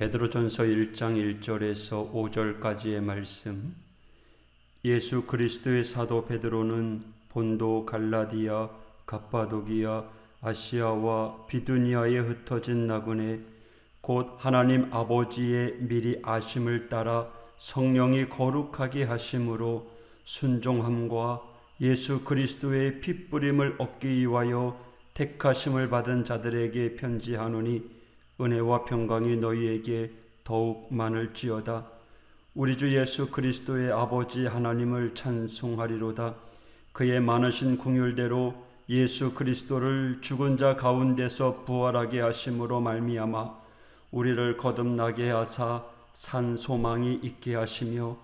베드로전서 1장 1절에서 5절까지의 말씀. 예수 그리스도의 사도 베드로는 본도, 갈라디아, 갑바도기아, 아시아와 비두니아에 흩어진 나그네 곧 하나님 아버지의 미리 아심을 따라 성령이 거룩하게 하심으로 순종함과 예수 그리스도의 핏부림을 얻기 위하여 택하심을 받은 자들에게 편지하노니 은혜와 평강이 너희에게 더욱 많을지어다. 우리 주 예수 그리스도의 아버지 하나님을 찬송하리로다. 그의 많으신 긍휼대로 예수 그리스도를 죽은 자 가운데서 부활하게 하심으로 말미암아 우리를 거듭나게 하사 산 소망이 있게 하시며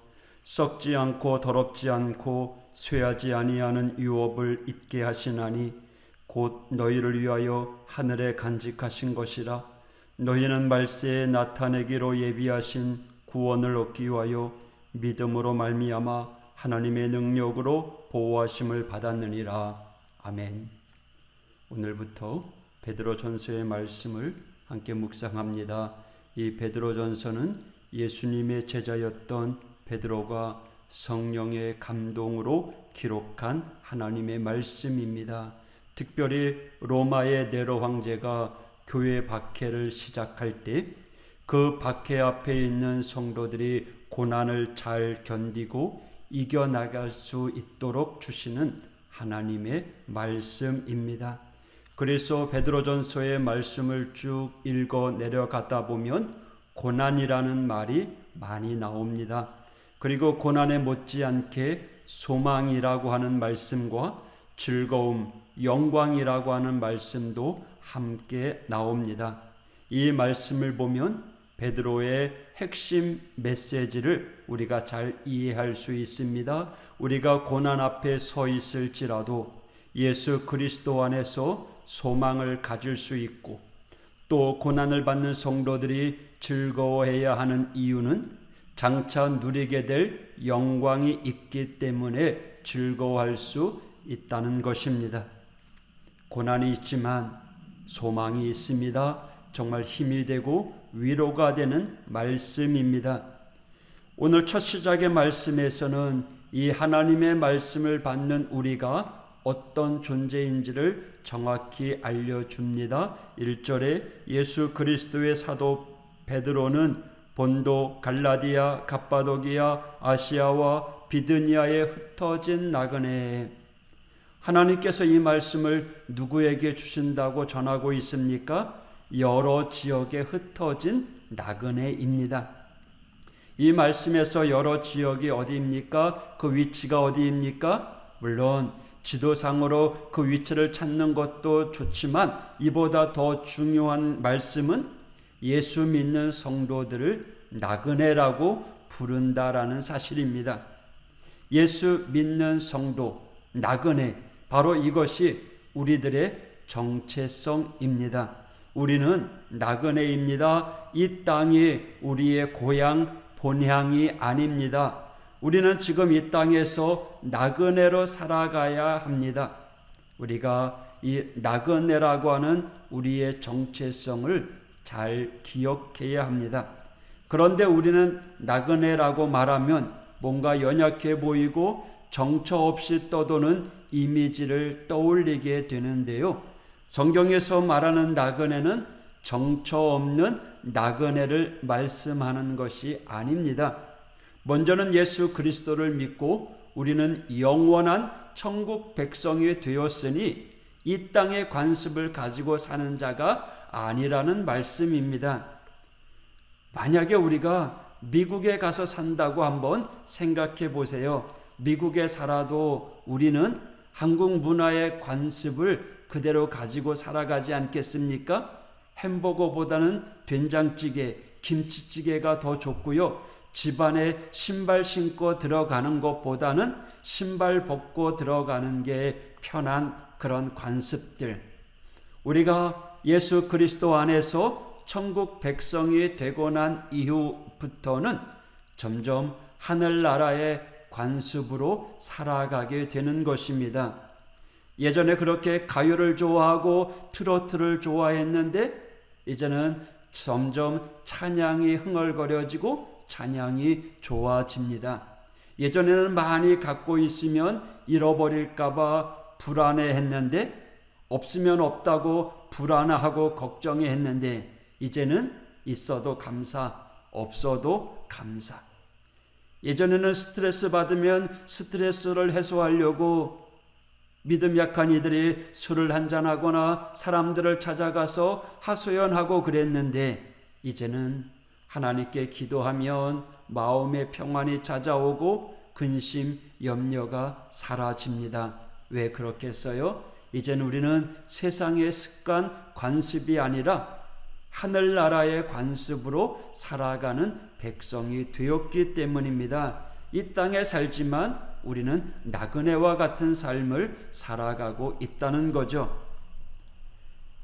썩지 않고 더럽지 않고 쇠하지 아니하는 유업을 잊게 하시나니 곧 너희를 위하여 하늘에 간직하신 것이라. 너희는 말세에 나타내기로 예비하신 구원을 얻기 위하여 믿음으로 말미암아 하나님의 능력으로 보호하심을 받았느니라. 아멘. 오늘부터 베드로전서의 말씀을 함께 묵상합니다. 이 베드로전서는 예수님의 제자였던 베드로가 성령의 감동으로 기록한 하나님의 말씀입니다. 특별히 로마의 네로 황제가 교회 박해를 시작할 때 그 박해 앞에 있는 성도들이 고난을 잘 견디고 이겨나갈 수 있도록 주시는 하나님의 말씀입니다. 그래서 베드로전서의 말씀을 쭉 읽어 내려가다 보면 고난이라는 말이 많이 나옵니다. 그리고 고난에 못지않게 소망이라고 하는 말씀과 즐거움, 영광이라고 하는 말씀도 함께 나옵니다. 이 말씀을 보면 베드로의 핵심 메시지를 우리가 잘 이해할 수 있습니다. 우리가 고난 앞에 서 있을지라도 예수 그리스도 안에서 소망을 가질 수 있고 또 고난을 받는 성도들이 즐거워해야 하는 이유는 장차 누리게 될 영광이 있기 때문에 즐거워할 수 있다는 것입니다. 고난이 있지만 소망이 있습니다. 정말 힘이 되고 위로가 되는 말씀입니다. 오늘 첫 시작의 말씀에서는 이 하나님의 말씀을 받는 우리가 어떤 존재인지를 정확히 알려줍니다. 1절에 예수 그리스도의 사도 베드로는 본도, 갈라디아, 갑바도기아, 아시아와 비두니아에 흩어진 나그네. 하나님께서 이 말씀을 누구에게 주신다고 전하고 있습니까? 여러 지역에 흩어진 나그네입니다. 이 말씀에서 여러 지역이 어디입니까? 그 위치가 어디입니까? 물론 지도상으로 그 위치를 찾는 것도 좋지만 이보다 더 중요한 말씀은 예수 믿는 성도들을 나그네라고 부른다라는 사실입니다. 예수 믿는 성도, 나그네, 바로 이것이 우리들의 정체성입니다. 우리는 나그네입니다. 이 땅이 우리의 고향, 본향이 아닙니다. 우리는 지금 이 땅에서 나그네로 살아가야 합니다. 우리가 이 나그네라고 하는 우리의 정체성을 잘 기억해야 합니다. 그런데 우리는 나그네라고 말하면 뭔가 연약해 보이고 정처 없이 떠도는 이미지를 떠올리게 되는데요. 성경에서 말하는 나그네는 정처 없는 나그네를 말씀하는 것이 아닙니다. 먼저는 예수 그리스도를 믿고 우리는 영원한 천국 백성이 되었으니 이 땅의 관습을 가지고 사는 자가 아니라는 말씀입니다. 만약에 우리가 미국에 가서 산다고 한번 생각해 보세요. 미국에 살아도 우리는 한국 문화의 관습을 그대로 가지고 살아가지 않겠습니까? 햄버거보다는 된장찌개, 김치찌개가 더 좋고요. 집안에 신발 신고 들어가는 것보다는 신발 벗고 들어가는 게 편한 그런 관습들. 우리가 예수 그리스도 안에서 천국 백성이 되고 난 이후부터는 점점 하늘나라의 관습으로 살아가게 되는 것입니다. 예전에 그렇게 가요를 좋아하고 트로트를 좋아했는데 이제는 점점 찬양이 흥얼거려지고 찬양이 좋아집니다. 예전에는 많이 갖고 있으면 잃어버릴까봐 불안해했는데, 없으면 없다고 불안하고 걱정했는데, 이제는 있어도 감사, 없어도 감사. 예전에는 스트레스 받으면 스트레스를 해소하려고 믿음 약한 이들이 술을 한잔하거나 사람들을 찾아가서 하소연하고 그랬는데, 이제는 하나님께 기도하면 마음의 평안이 찾아오고 근심, 염려가 사라집니다. 왜 그렇겠어요? 이제는 우리는 세상의 습관, 관습이 아니라 하늘나라의 관습으로 살아가는 백성이 되었기 때문입니다. 이 땅에 살지만 우리는 나그네와 같은 삶을 살아가고 있다는 거죠.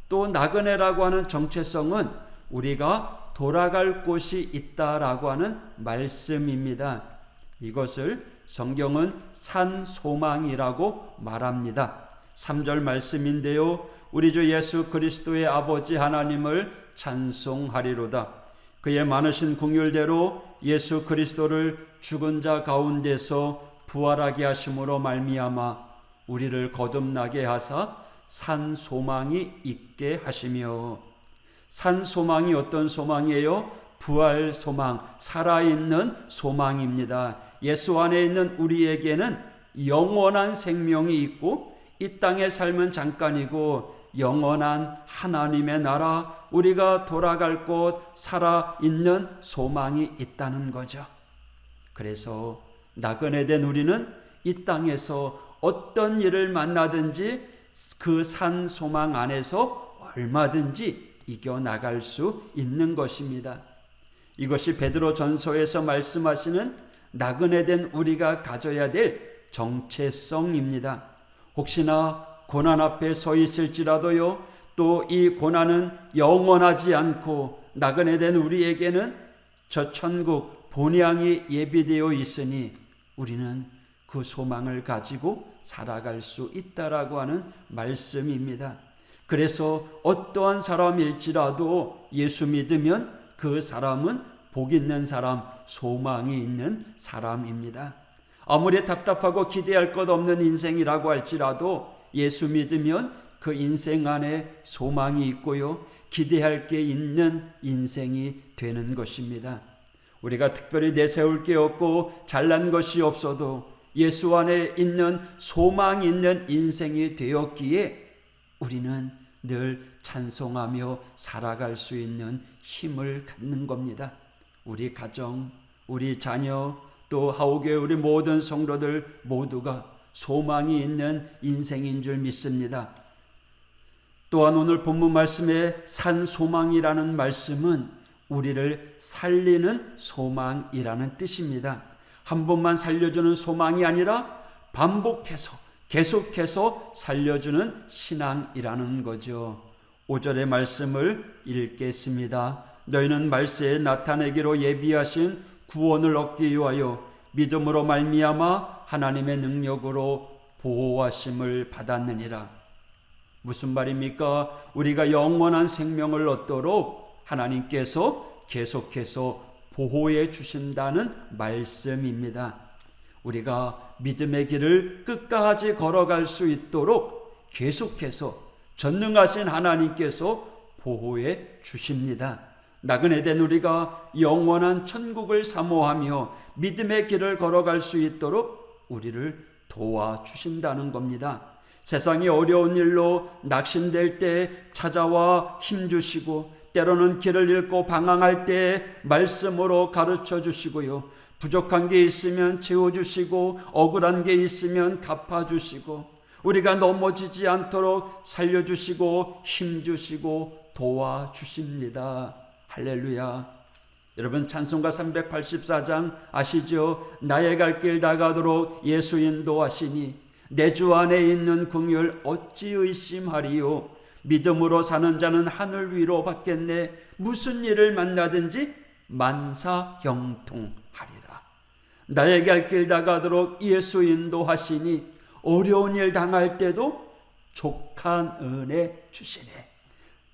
또 나그네라고 하는 정체성은 우리가 돌아갈 곳이 있다라고 하는 말씀입니다. 이것을 성경은 산소망이라고 말합니다. 3절 말씀인데요. 우리 주 예수 그리스도의 아버지 하나님을 찬송하리로다. 그의 많으신 긍휼대로 예수 그리스도를 죽은 자 가운데서 부활하게 하심으로 말미암아 우리를 거듭나게 하사 산 소망이 있게 하시며, 산 소망이 어떤 소망이에요? 부활 소망, 살아있는 소망입니다. 예수 안에 있는 우리에게는 영원한 생명이 있고, 이 땅의 삶은 잠깐이고 영원한 하나님의 나라, 우리가 돌아갈 곳, 살아있는 소망이 있다는 거죠. 그래서 나그네된 우리는 이 땅에서 어떤 일을 만나든지 그 산 소망 안에서 얼마든지 이겨나갈 수 있는 것입니다. 이것이 베드로 전서에서 말씀하시는 나그네된 우리가 가져야 될 정체성입니다. 혹시나 고난 앞에 서 있을지라도요, 또 이 고난은 영원하지 않고 나그네된 우리에게는 저 천국 본향이 예비되어 있으니 우리는 그 소망을 가지고 살아갈 수 있다라고 하는 말씀입니다. 그래서 어떠한 사람일지라도 예수 믿으면 그 사람은 복 있는 사람, 소망이 있는 사람입니다. 아무리 답답하고 기대할 것 없는 인생이라고 할지라도 예수 믿으면 그 인생 안에 소망이 있고요, 기대할 게 있는 인생이 되는 것입니다. 우리가 특별히 내세울 게 없고 잘난 것이 없어도 예수 안에 있는 소망이 있는 인생이 되었기에 우리는 늘 찬송하며 살아갈 수 있는 힘을 갖는 겁니다. 우리 가정, 우리 자녀, 또 하옥교회 우리 모든 성도들 모두가 소망이 있는 인생인 줄 믿습니다. 또한 오늘 본문 말씀에 산 소망이라는 말씀은 우리를 살리는 소망이라는 뜻입니다. 한 번만 살려주는 소망이 아니라 반복해서 계속해서 살려주는 신앙이라는 거죠. 5절의 말씀을 읽겠습니다. 너희는 말세에 나타내기로 예비하신 구원을 얻기 위하여 믿음으로 말미암아 하나님의 능력으로 보호하심을 받았느니라. 무슨 말입니까? 우리가 영원한 생명을 얻도록 하나님께서 계속해서 보호해 주신다는 말씀입니다. 우리가 믿음의 길을 끝까지 걸어갈 수 있도록 계속해서 전능하신 하나님께서 보호해 주십니다. 나그네된 우리가 영원한 천국을 사모하며 믿음의 길을 걸어갈 수 있도록 우리를 도와주신다는 겁니다. 세상이 어려운 일로 낙심될 때 찾아와 힘주시고, 때로는 길을 잃고 방황할 때 말씀으로 가르쳐 주시고요, 부족한 게 있으면 채워주시고, 억울한 게 있으면 갚아주시고, 우리가 넘어지지 않도록 살려주시고 힘주시고 도와주십니다. 할렐루야. 여러분, 찬송가 384장 아시죠? 나의 갈 길 다가도록 예수 인도하시니 내 주 안에 있는 긍휼 어찌 의심하리요. 믿음으로 사는 자는 하늘 위로 받겠네. 무슨 일을 만나든지 만사 형통하리라. 나의 갈 길 다가도록 예수 인도하시니 어려운 일 당할 때도 족한 은혜 주시네.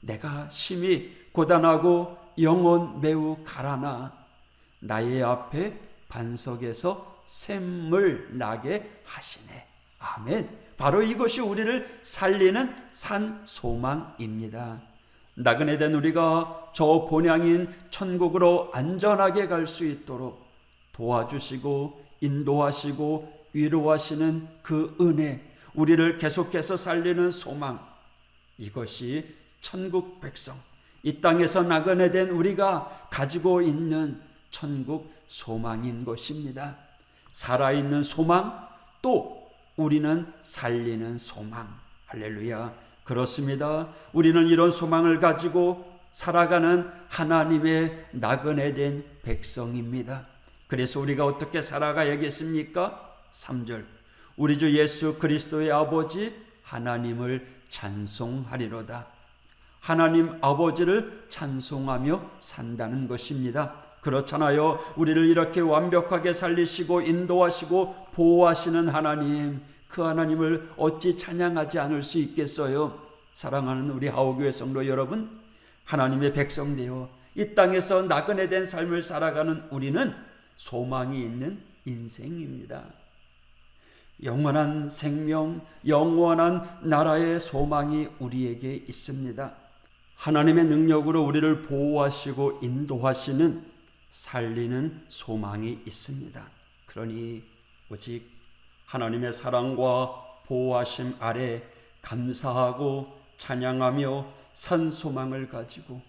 내가 심히 고단하고 영혼 매우 가라나 나의 앞에 반석에서 샘물 나게 하시네. 아멘. 바로 이것이 우리를 살리는 산 소망입니다. 나그네 된 우리가 저 본향인 천국으로 안전하게 갈 수 있도록 도와주시고 인도하시고 위로하시는 그 은혜, 우리를 계속해서 살리는 소망, 이것이 천국 백성, 이 땅에서 나그네 된 우리가 가지고 있는 천국 소망인 것입니다. 살아있는 소망, 또 우리는 살리는 소망. 할렐루야. 그렇습니다. 우리는 이런 소망을 가지고 살아가는 하나님의 나그네 된 백성입니다. 그래서 우리가 어떻게 살아가야겠습니까? 3절, 우리 주 예수 그리스도의 아버지 하나님을 찬송하리로다. 하나님 아버지를 찬송하며 산다는 것입니다. 그렇잖아요. 우리를 이렇게 완벽하게 살리시고 인도하시고 보호하시는 하나님, 그 하나님을 어찌 찬양하지 않을 수 있겠어요? 사랑하는 우리 하오교회 성도 여러분, 하나님의 백성 되어 이 땅에서 나그네 된 삶을 살아가는 우리는 소망이 있는 인생입니다. 영원한 생명, 영원한 나라의 소망이 우리에게 있습니다. 하나님의 능력으로 우리를 보호하시고 인도하시는 살리는 소망이 있습니다. 그러니 오직 하나님의 사랑과 보호하심 아래 감사하고 찬양하며 산 소망을 가지고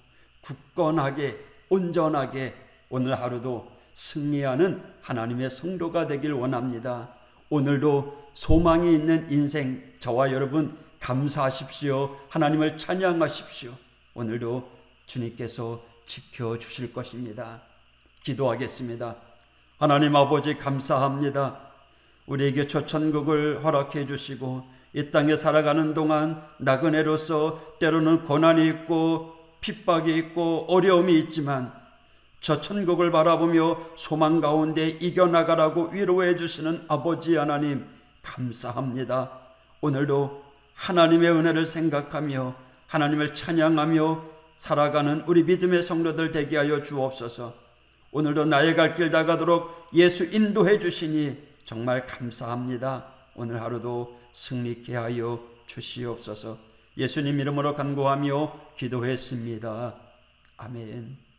굳건하게 온전하게 오늘 하루도 승리하는 하나님의 성도가 되길 원합니다. 오늘도 소망이 있는 인생, 저와 여러분 감사하십시오. 하나님을 찬양하십시오. 오늘도 주님께서 지켜주실 것입니다. 기도하겠습니다. 하나님 아버지 감사합니다. 우리에게 저 천국을 허락해 주시고 이 땅에 살아가는 동안 나그네로서 때로는 고난이 있고 핍박이 있고 어려움이 있지만 저 천국을 바라보며 소망 가운데 이겨나가라고 위로해 주시는 아버지 하나님 감사합니다. 오늘도 하나님의 은혜를 생각하며 하나님을 찬양하며 살아가는 우리 믿음의 성도들 되게 하여 주옵소서. 오늘도 나의 갈 길 다가도록 예수 인도해 주시니 정말 감사합니다. 오늘 하루도 승리케 하여 주시옵소서. 예수님 이름으로 간구하며 기도했습니다. 아멘.